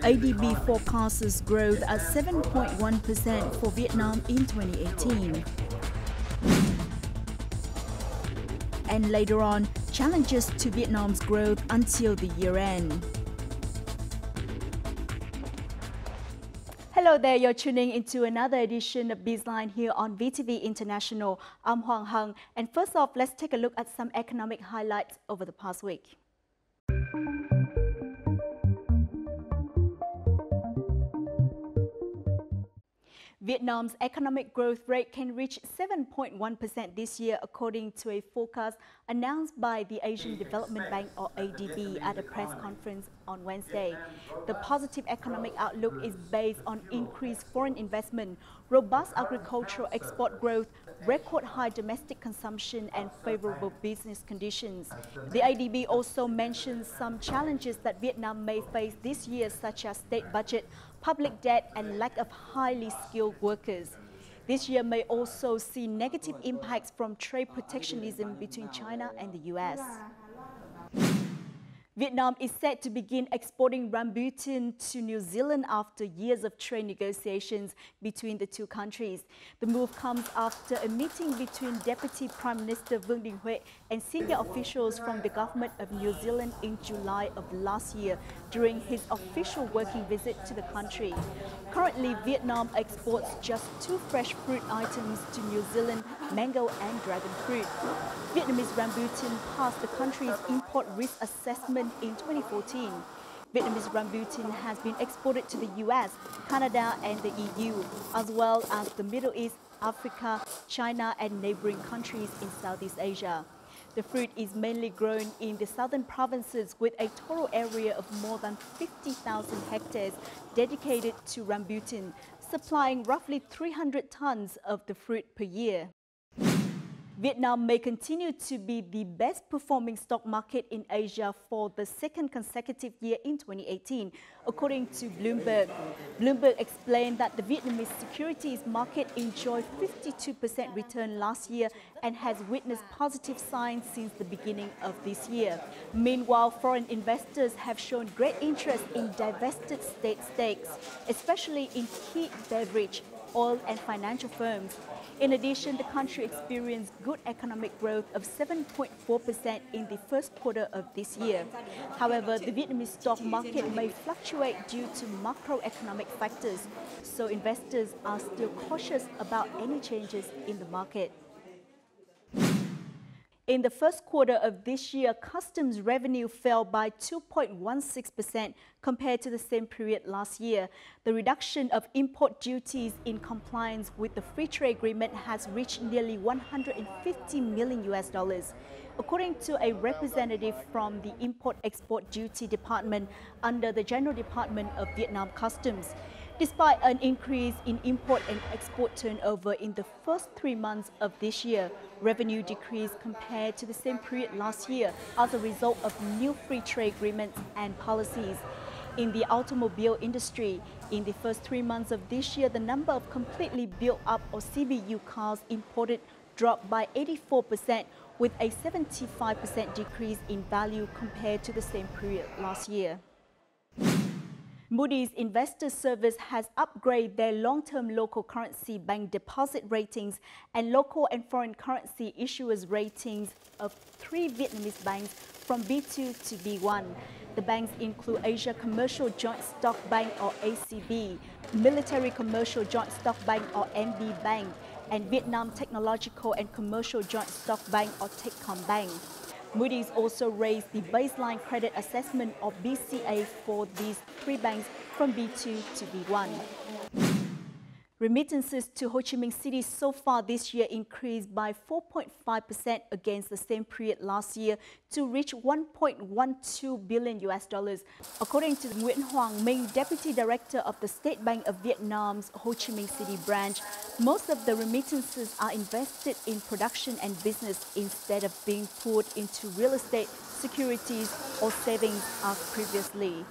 ADB forecasts growth at 7.1% for Vietnam in 2018. And later on, challenges to Vietnam's growth until the year end. Hello there, you're tuning into another edition of BizLine here on VTV International. I'm Hoàng Hằng, and first off, let's take a look at some economic highlights over the past week. Vietnam's economic growth rate can reach 7.1% this year, according to a forecast announced by the Asian Development Bank, or ADB, at a press conference on Wednesday. The positive economic outlook is based on increased foreign investment, robust agricultural export growth, record high domestic consumption, and favorable business conditions. The ADB also mentions some challenges that Vietnam may face this year, such as state budget, public debt, and lack of highly skilled workers. This year may also see negative impacts from trade protectionism between China and the US. Vietnam is set to begin exporting rambutan to New Zealand after years of trade negotiations between the two countries. The move comes after a meeting between Deputy Prime Minister Vương Đình Huệ and senior officials from the government of New Zealand in July of last year during his official working visit to the country. Currently, Vietnam exports just two fresh fruit items to New Zealand, mango and dragon fruit. Vietnamese rambutan passed the country's import risk assessment in 2014. Vietnamese rambutan has been exported to the US, Canada and the EU, as well as the Middle East, Africa, China and neighboring countries in Southeast Asia. The fruit is mainly grown in the southern provinces with a total area of more than 50,000 hectares dedicated to rambutan, supplying roughly 300 tons of the fruit per year. Vietnam may continue to be the best performing stock market in Asia for the second consecutive year in 2018, according to Bloomberg. Bloomberg explained that the Vietnamese securities market enjoyed 52% return last year and has witnessed positive signs since the beginning of this year. Meanwhile, foreign investors have shown great interest in divested state stakes, especially in key beverage, oil and financial firms. In addition, the country experienced good economic growth of 7.4% in the first quarter of this year. However, the Vietnamese stock market may fluctuate due to macroeconomic factors, so investors are still cautious about any changes in the market. In the first quarter of this year, customs revenue fell by 2.16% compared to the same period last year. The reduction of import duties in compliance with the free trade agreement has reached nearly $150 million. According to a representative from the Import-Export Duty Department under the General Department of Vietnam Customs. Despite an increase in import and export turnover in the first 3 months of this year, revenue decreased compared to the same period last year as a result of new free trade agreements and policies. In the automobile industry, in the first 3 months of this year, the number of completely built up or CBU cars imported dropped by 84%, with a 75% decrease in value compared to the same period last year. Moody's Investors Service has upgraded their long-term local currency bank deposit ratings and local and foreign currency issuers ratings of 3 Vietnamese banks from B2 to B1. The banks include Asia Commercial Joint Stock Bank, or ACB, Military Commercial Joint Stock Bank, or MB Bank, and Vietnam Technological and Commercial Joint Stock Bank, or Techcom Bank. Moody's also raised the baseline credit assessment, or BCA, for these 3 banks from B2 to B1. Remittances to Ho Chi Minh City so far this year increased by 4.5% against the same period last year to reach $1.12 billion. According to Nguyễn Hoàng Minh, Deputy Director of the State Bank of Vietnam's Ho Chi Minh City branch, most of the remittances are invested in production and business instead of being poured into real estate, securities, or savings as previously.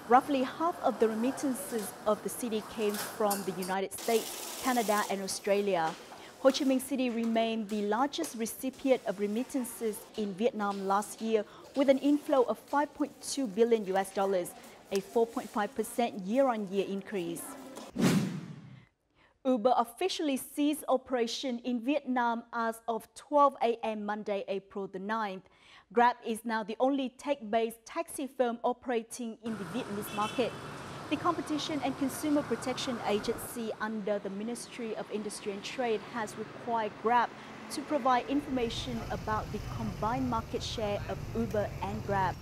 Roughly half of the remittances of the city came from the United States, Canada, and Australia. Ho Chi Minh City remained the largest recipient of remittances in Vietnam last year with an inflow of $5.2 billion. a 4.5% year-on-year increase. Uber officially ceased operation in Vietnam as of 12 a.m. Monday, April the 9th. Grab is now the only tech-based taxi firm operating in the Vietnamese market. The Competition and Consumer Protection Agency under the Ministry of Industry and Trade has required Grab to provide information about the combined market share of Uber and Grab.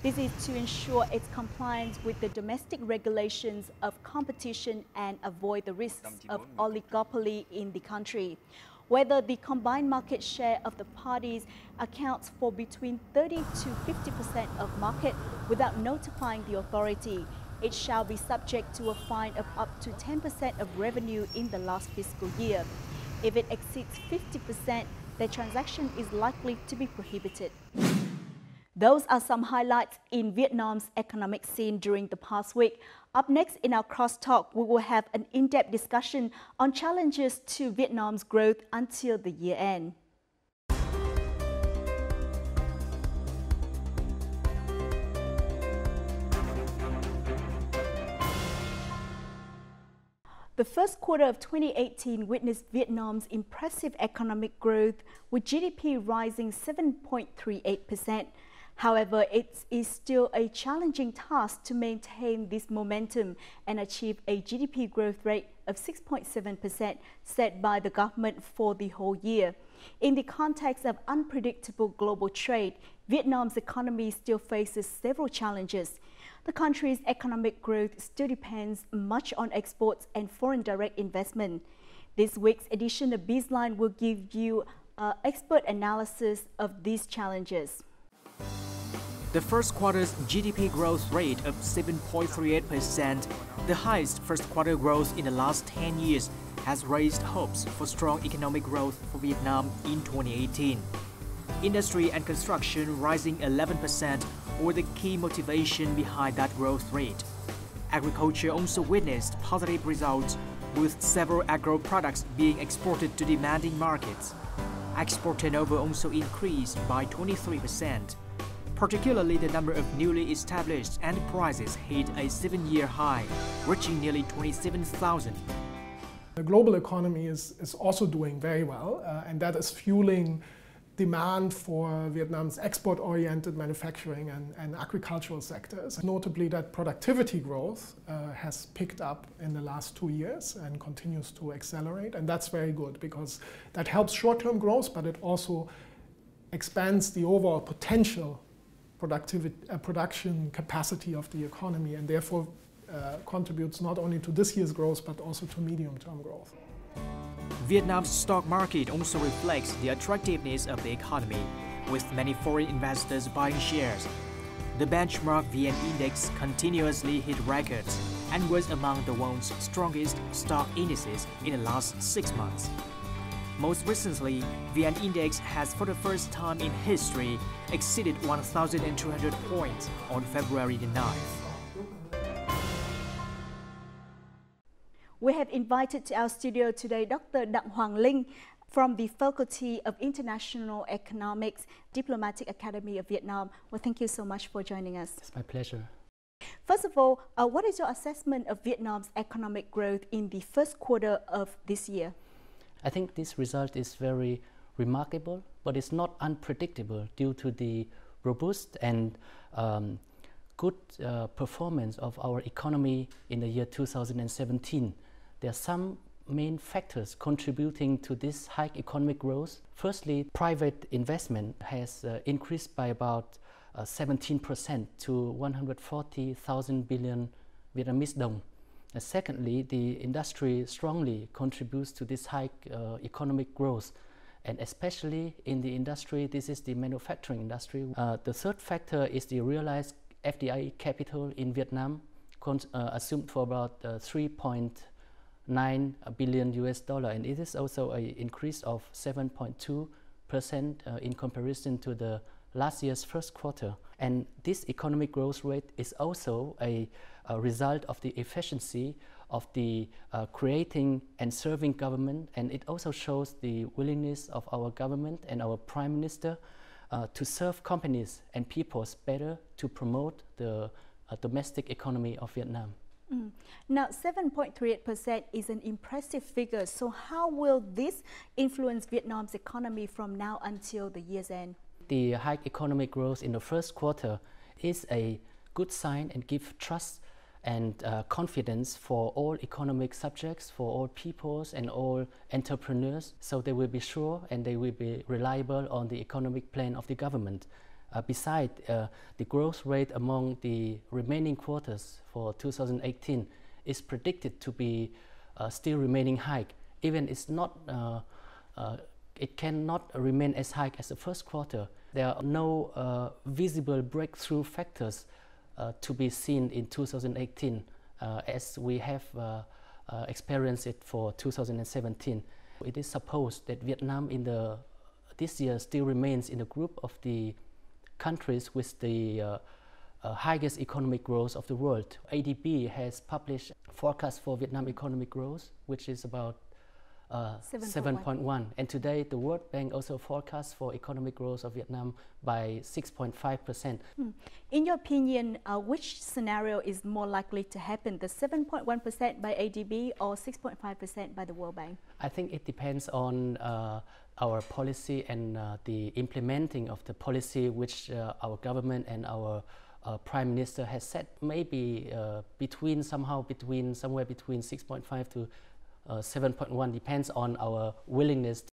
This is to ensure its compliance with the domestic regulations of competition and avoid the risks of oligopoly in the country. Whether the combined market share of the parties accounts for between 30 to 50% of market without notifying the authority, it shall be subject to a fine of up to 10% of revenue in the last fiscal year. If it exceeds 50%, the transaction is likely to be prohibited. Those are some highlights in Vietnam's economic scene during the past week. Up next in our crosstalk, we will have an in-depth discussion on challenges to Vietnam's growth until the year end. The first quarter of 2018 witnessed Vietnam's impressive economic growth, with GDP rising 7.38%. However, it is still a challenging task to maintain this momentum and achieve a GDP growth rate of 6.7% set by the government for the whole year. In the context of unpredictable global trade, Vietnam's economy still faces several challenges. The country's economic growth still depends much on exports and foreign direct investment. This week's edition of BizLine will give you an expert analysis of these challenges. The first quarter's GDP growth rate of 7.38%, the highest first quarter growth in the last 10 years, has raised hopes for strong economic growth for Vietnam in 2018. Industry and construction rising 11% were the key motivation behind that growth rate. Agriculture also witnessed positive results, with several agro products being exported to demanding markets. Export turnover also increased by 23%. Particularly, the number of newly established enterprises hit a 7-year high, reaching nearly 27,000. The global economy is also doing very well, and that is fueling demand for Vietnam's export-oriented manufacturing and agricultural sectors. Notably, that productivity growth has picked up in the last 2 years and continues to accelerate, and that's very good because that helps short-term growth, but it also expands the overall potential production capacity of the economy, and therefore contributes not only to this year's growth but also to medium-term growth. Vietnam's stock market also reflects the attractiveness of the economy, with many foreign investors buying shares. The benchmark VN Index continuously hit records and was among the world's strongest stock indices in the last 6 months. Most recently, VN Index has for the first time in history exceeded 1,200 points on February the 9th. We have invited to our studio today Dr. Đặng Hoàng Linh from the Faculty of International Economics, Diplomatic Academy of Vietnam. Well, thank you so much for joining us. It's my pleasure. First of all, what is your assessment of Vietnam's economic growth in the first quarter of this year? I think this result is very remarkable, but it's not unpredictable due to the robust and good performance of our economy in the year 2017. There are some main factors contributing to this high economic growth. Firstly, private investment has increased by about 17% to 140,000 billion Vietnamese dong. Secondly, the industry strongly contributes to this high economic growth, and especially in the industry, this is the manufacturing industry. The third factor is the realized FDI capital in Vietnam, assumed for about 3.9 billion US dollar, and it is also an increase of 7.2% in comparison to the last year's first quarter. And this economic growth rate is also a result of the efficiency of the creating and serving government, and it also shows the willingness of our government and our Prime Minister to serve companies and peoples better, to promote the domestic economy of Vietnam. Now, 7.38% is an impressive figure. So how will this influence Vietnam's economy from now until the year's end? The high economic growth in the first quarter is a good sign and give trust and confidence for all economic subjects, for all peoples and all entrepreneurs. So they will be sure and they will be reliable on the economic plan of the government. Besides, the growth rate among the remaining quarters for 2018 is predicted to be still remaining high. Even it's not, it cannot remain as high as the first quarter. There are no visible breakthrough factors to be seen in 2018 as we have experienced it for 2017. It is supposed that Vietnam this year still remains in the group of the countries with the highest economic growth of the world. ADB has published a forecast for Vietnam economic growth, which is about 7.1. And today, the World Bank also forecasts for economic growth of Vietnam by 6.5%. In your opinion, which scenario is more likely to happen, the 7.1% by ADB or 6.5% by the World Bank? I think it depends on our policy and the implementing of the policy which our government and our Prime Minister has set. Maybe somewhere between 6.5 to 7.1 depends on our willingness.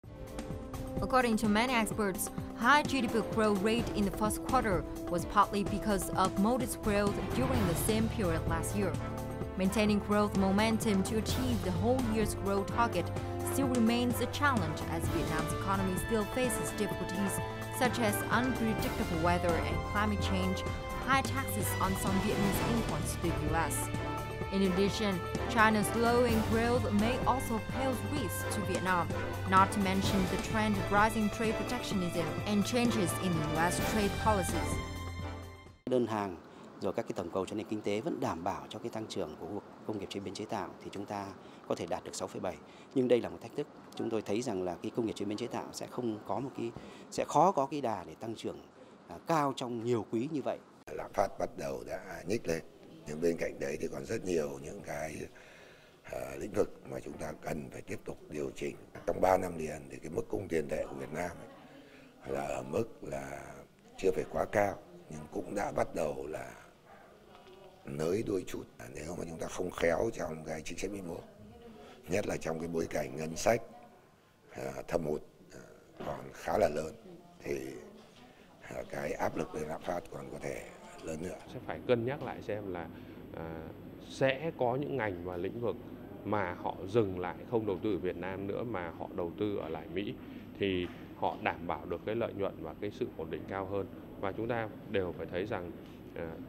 According to many experts, high GDP growth rate in the first quarter was partly because of modest growth during the same period last year. Maintaining growth momentum to achieve the whole year's growth target still remains a challenge as Vietnam's economy still faces difficulties such as unpredictable weather and climate change, high taxes on some Vietnamese imports to the U.S. In addition, China's slowing growth may also pose risks to Vietnam, not to mention the trend of rising trade protectionism and changes in the U.S. trade policies. Đơn hàng rồi các cái tổng cầu cho nền kinh tế vẫn đảm bảo cho cái tăng trưởng của khu vực công nghiệp chế biến chế tạo thì chúng ta có thể đạt được 6,7. Nhưng đây là một thách thức. Chúng tôi thấy rằng là cái công nghiệp chế biến chế tạo sẽ khó có cái đà để tăng trưởng cao trong nhiều quý như vậy. Lạm phát bắt đầu đã nhích lên. Nhưng bên cạnh đấy thì còn rất nhiều những cái lĩnh vực mà chúng ta cần phải tiếp tục điều chỉnh. Trong 3 năm liền thì cái mức cung tiền tệ của Việt Nam là ở mức là chưa phải quá cao nhưng cũng đã bắt đầu là nới đôi chút. Nếu mà chúng ta không khéo trong cái chính sách vĩ mô, nhất là trong cái bối cảnh ngân sách thâm hụt còn khá là lớn thì cái áp lực về lạm phát còn có thể lớn nữa. Sẽ phải cân nhắc lại xem là sẽ có những ngành và lĩnh vực mà họ dừng lại không đầu tư ở Việt Nam nữa mà họ đầu tư ở lại Mỹ thì họ đảm bảo được cái lợi nhuận và cái sự ổn định cao hơn. Và chúng ta đều phải thấy rằng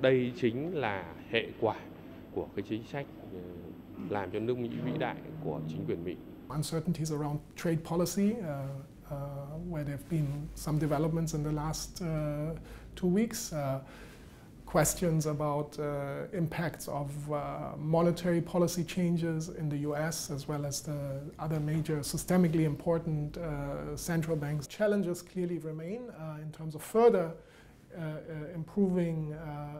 đây chính là hệ quả của cái chính sách làm cho nước Mỹ vĩ đại của chính quyền Mỹ. Uncertainties around trade policy, where there have been some developments in the last 2 weeks. Questions about impacts of monetary policy changes in the US as well as the other major systemically important central banks. Challenges clearly remain in terms of further improving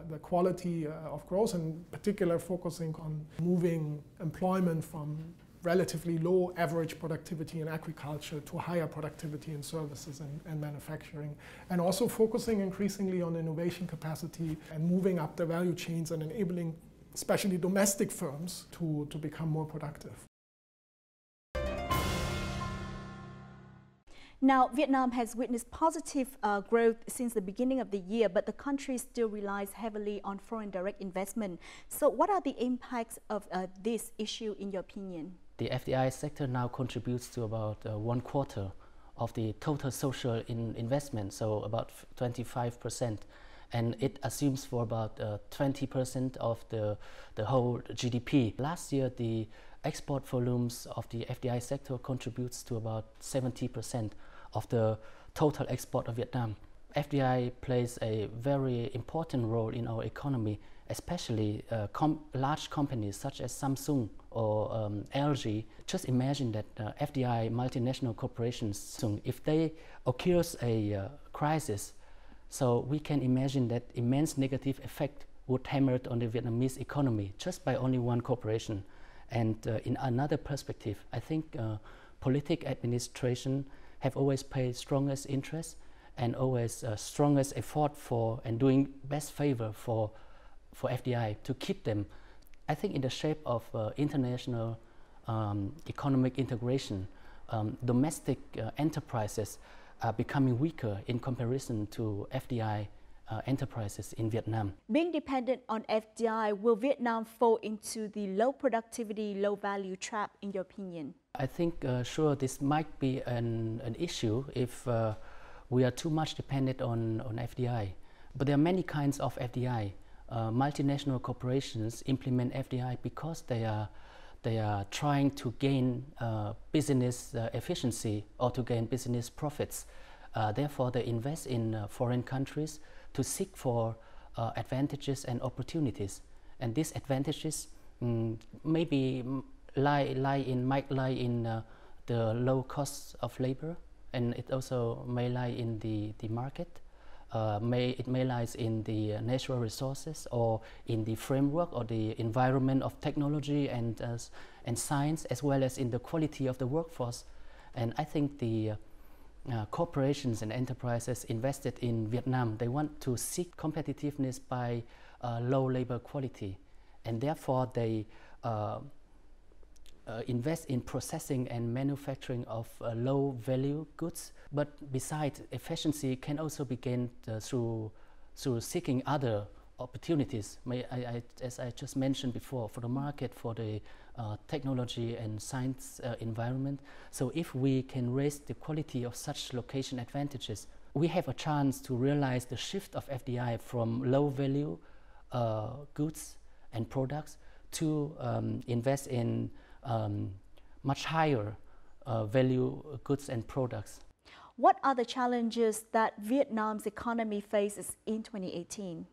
the quality of growth, and in particular focusing on moving employment from relatively low average productivity in agriculture to higher productivity in services and manufacturing, and also focusing increasingly on innovation capacity and moving up the value chains and enabling especially domestic firms to become more productive. Now, Vietnam has witnessed positive growth since the beginning of the year, but the country still relies heavily on foreign direct investment. So what are the impacts of this issue in your opinion? The FDI sector now contributes to about 1/4 of the total social investment, so about 25%. And it assumes for about 20% of the whole GDP. Last year, the export volumes of the FDI sector contributes to about 70% of the total export of Vietnam. FDI plays a very important role in our economy, especially large companies such as Samsung or LG. Just imagine that FDI multinational corporations, if they occurs a crisis, so we can imagine that immense negative effect would hammer on the Vietnamese economy just by only one corporation. And in another perspective, I think political administration have always paid strongest interest and always strongest effort for and doing best favor for FDI to keep them, I think, in the shape of international economic integration. Domestic enterprises are becoming weaker in comparison to FDI enterprises in Vietnam. Being dependent on FDI, will Vietnam fall into the low productivity, low value trap, in your opinion? I think sure this might be an issue if we are too much dependent on FDI. But there are many kinds of FDI. Multinational corporations implement FDI because they are trying to gain business efficiency or to gain business profits. Therefore, they invest in foreign countries to seek for advantages and opportunities. And these advantages maybe might lie in the low costs of labor, and it also may lie in the market. It may lie in the natural resources or in the framework or the environment of technology and science, as well as in the quality of the workforce. And I think the corporations and enterprises invested in Vietnam, they want to seek competitiveness by low labor quality, and therefore they invest in processing and manufacturing of low value goods. But besides, efficiency can also be gained through seeking other opportunities, as I just mentioned before, for the market, for the technology and science environment. So if we can raise the quality of such location advantages, we have a chance to realize the shift of FDI from low value goods and products to invest in much higher value goods and products. What are the challenges that Vietnam's economy faces in 2018?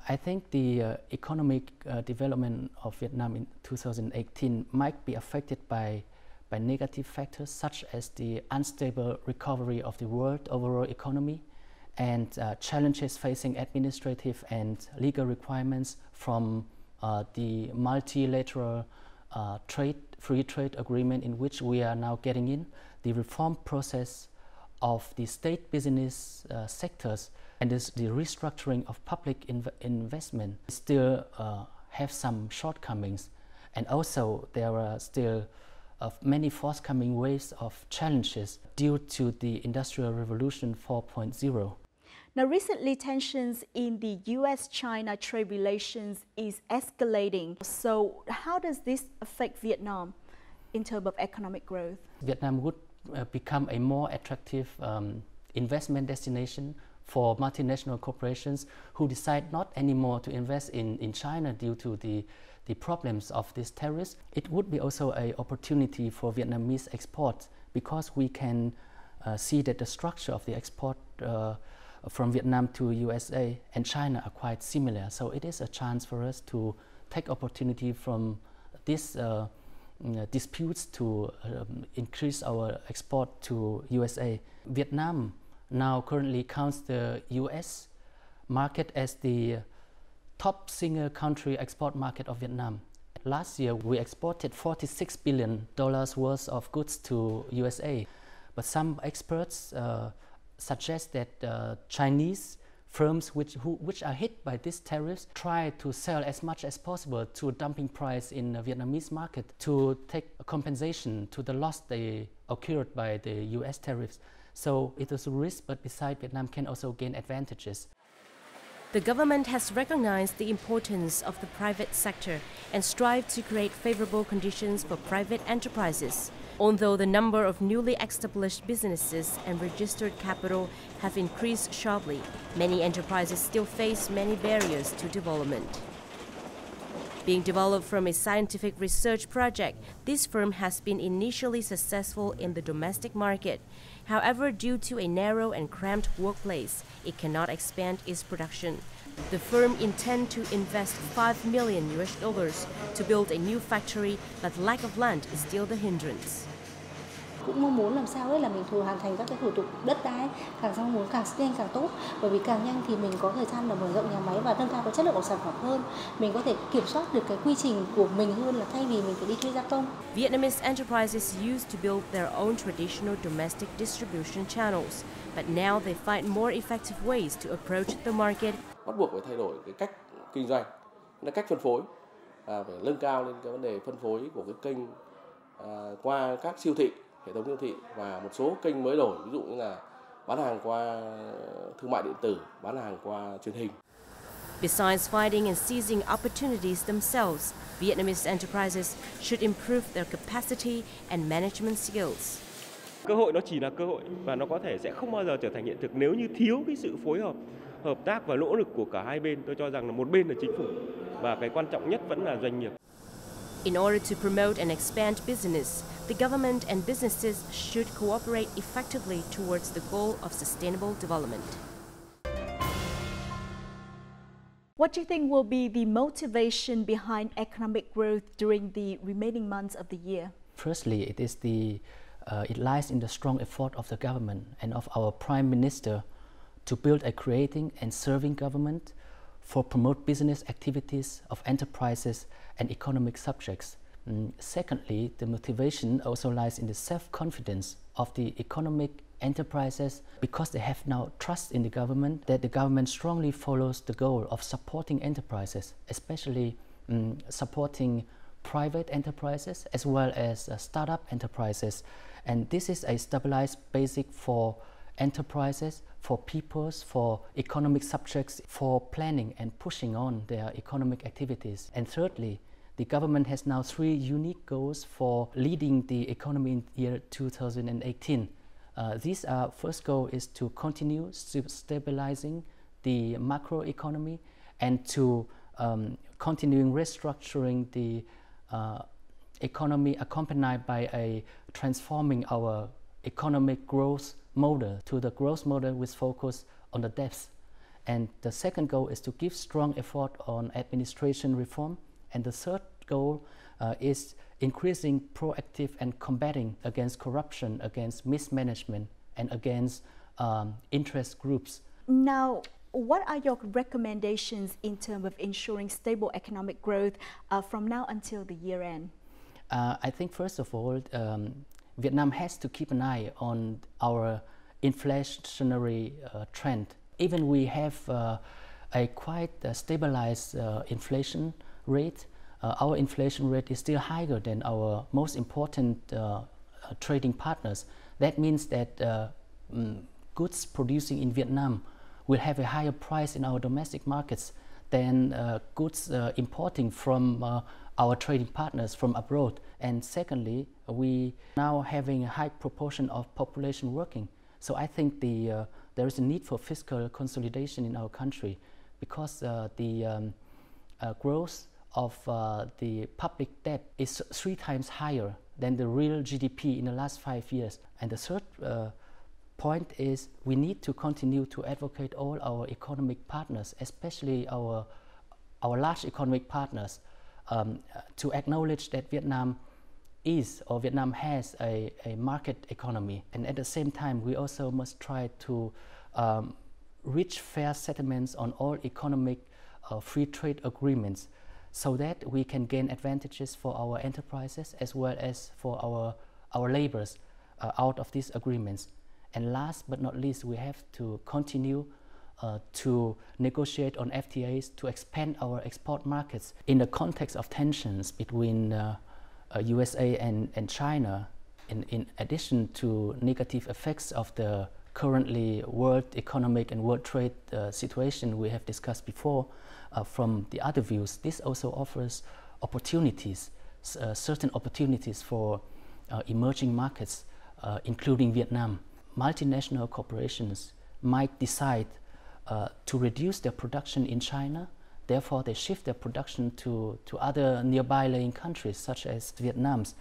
I think the economic development of Vietnam in 2018 might be affected by negative factors such as the unstable recovery of the world overall economy and challenges facing administrative and legal requirements from the multilateral free trade agreement in which we are now getting in, the reform process of the state business sectors, and the restructuring of public investment still have some shortcomings. And also there are still many forthcoming waves of challenges due to the Industrial Revolution 4.0. Now, recently tensions in the US-China trade relations is escalating. So how does this affect Vietnam in terms of economic growth? Vietnam would become a more attractive investment destination for multinational corporations who decide not anymore to invest in China due to the problems of these tariffs. It would be also an opportunity for Vietnamese exports because we can see that the structure of the export from Vietnam to USA and China are quite similar. So it is a chance for us to take opportunity from these disputes to increase our export to USA. Vietnam now currently counts the US market as the top single country export market of Vietnam. Last year we exported $46 billion worth of goods to USA, but some experts suggest that Chinese firms which are hit by these tariffs try to sell as much as possible to a dumping price in the Vietnamese market to take a compensation to the loss they occurred by the US tariffs. So it is a risk, but besides, Vietnam can also gain advantages. The government has recognized the importance of the private sector and strived to create favorable conditions for private enterprises. Although the number of newly established businesses and registered capital have increased sharply, many enterprises still face many barriers to development. Being developed from a scientific research project, this firm has been initially successful in the domestic market. However, due to a narrow and cramped workplace, it cannot expand its production. The firm intends to invest $5 million to build a new factory, but lack of land is still the hindrance. Cũng mong muốn làm sao đấy là mình hoàn thành các cái thủ tục đất đai càng muốn càng nhanh càng tốt, bởi vì càng nhanh thì mình có thời gian để mở rộng nhà máy và nâng cao cái chất lượng của sản phẩm hơn. Mình có thể kiểm soát được cái quy trình của mình hơn là thay vì mình phải đi thuê gia công. Vietnamese enterprises used to build their own traditional domestic distribution channels, but now they find more effective ways to approach the market. Bắt buộc phải thay đổi cái cách kinh doanh, cách phân phối, phải nâng cao lên cái vấn đề phân phối của cái kênh qua các siêu thị, hệ thống siêu thị và một số kênh mới đổi, ví dụ như là bán hàng qua thương mại điện tử, bán hàng qua truyền hình. Besides finding and seizing opportunities themselves, Vietnamese enterprises should improve their capacity and management skills. Cơ hội nó chỉ là cơ hội và nó có thể sẽ không bao giờ trở thành hiện thực nếu như thiếu cái sự phối hợp, hợp tác và nỗ lực của cả hai bên. Tôi cho rằng là một bên là chính phủ và cái quan trọng nhất vẫn là doanh nghiệp. In order to promote and expand business, the government and businesses should cooperate effectively towards the goal of sustainable development. What do you think will be the motivation behind economic growth during the remaining months of the year? Firstly, it lies in the strong effort of the government and of our Prime Minister to build a creating and serving government for promote business activities of enterprises and economic subjects. Secondly, the motivation also lies in the self-confidence of the economic enterprises because they have now trust in the government, that the government strongly follows the goal of supporting enterprises, especially supporting private enterprises as well as startup enterprises. And this is a stabilized basic for enterprises, for peoples, for economic subjects, for planning and pushing on their economic activities. And thirdly, the government has now 3 unique goals for leading the economy in year 2018. These are, first goal is to continue stabilizing the macroeconomy and to continuing restructuring the economy accompanied by a transforming our economic growth model to the growth model with focus on the depth. And the second goal is to give strong effort on administration reform. And the third goal is increasing proactive and combating against corruption, against mismanagement, and against interest groups. Now, what are your recommendations in terms of ensuring stable economic growth from now until the year end? I think first of all, Vietnam has to keep an eye on our inflationary trend. Even we have a quite stabilized inflation rate, our inflation rate is still higher than our most important trading partners. That means that goods producing in Vietnam will have a higher price in our domestic markets than goods importing from our trading partners from abroad. And secondly, we now having a high proportion of population working. So I think there is a need for fiscal consolidation in our country because the growth of the public debt is 3 times higher than the real GDP in the last 5 years. And the third point is we need to continue to advocate all our economic partners, especially our large economic partners, to acknowledge that Vietnam is or Vietnam has a market economy. And at the same time, we also must try to reach fair settlements on all economic free trade agreements so that we can gain advantages for our enterprises as well as for our laborers out of these agreements. And last but not least, we have to continue to negotiate on FTAs to expand our export markets. In the context of tensions between USA and China, in addition to negative effects of the currently world economic and world trade situation we have discussed before, from the other views, this also offers opportunities, certain opportunities for emerging markets, including Vietnam. Multinational corporations might decide to reduce their production in China. Therefore, they shift their production to other nearby lying countries, such as Vietnam's,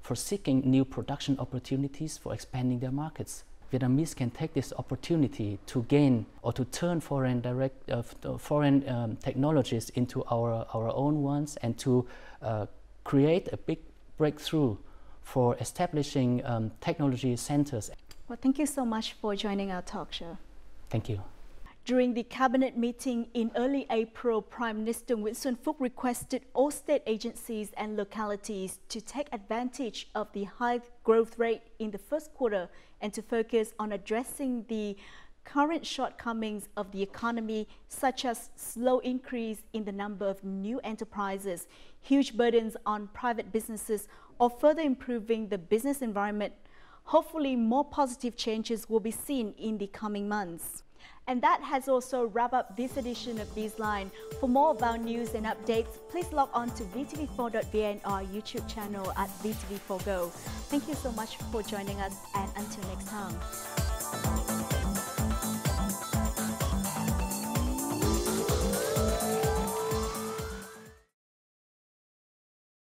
for seeking new production opportunities for expanding their markets. Vietnamese can take this opportunity to gain or to turn foreign technologies into our own ones and to create a big breakthrough for establishing technology centers. Well, thank you so much for joining our talk show. Thank you. During the cabinet meeting in early April, Prime Minister Nguyễn Xuân Phúc requested all state agencies and localities to take advantage of the high growth rate in the first quarter and to focus on addressing the current shortcomings of the economy, such as slow increase in the number of new enterprises, huge burdens on private businesses, or further improving the business environment. Hopefully, more positive changes will be seen in the coming months. And that has also wrapped up this edition of BizLine. For more about news and updates, please log on to vtv4.vn or our YouTube channel at VTV4Go. Thank you so much for joining us, and until next time.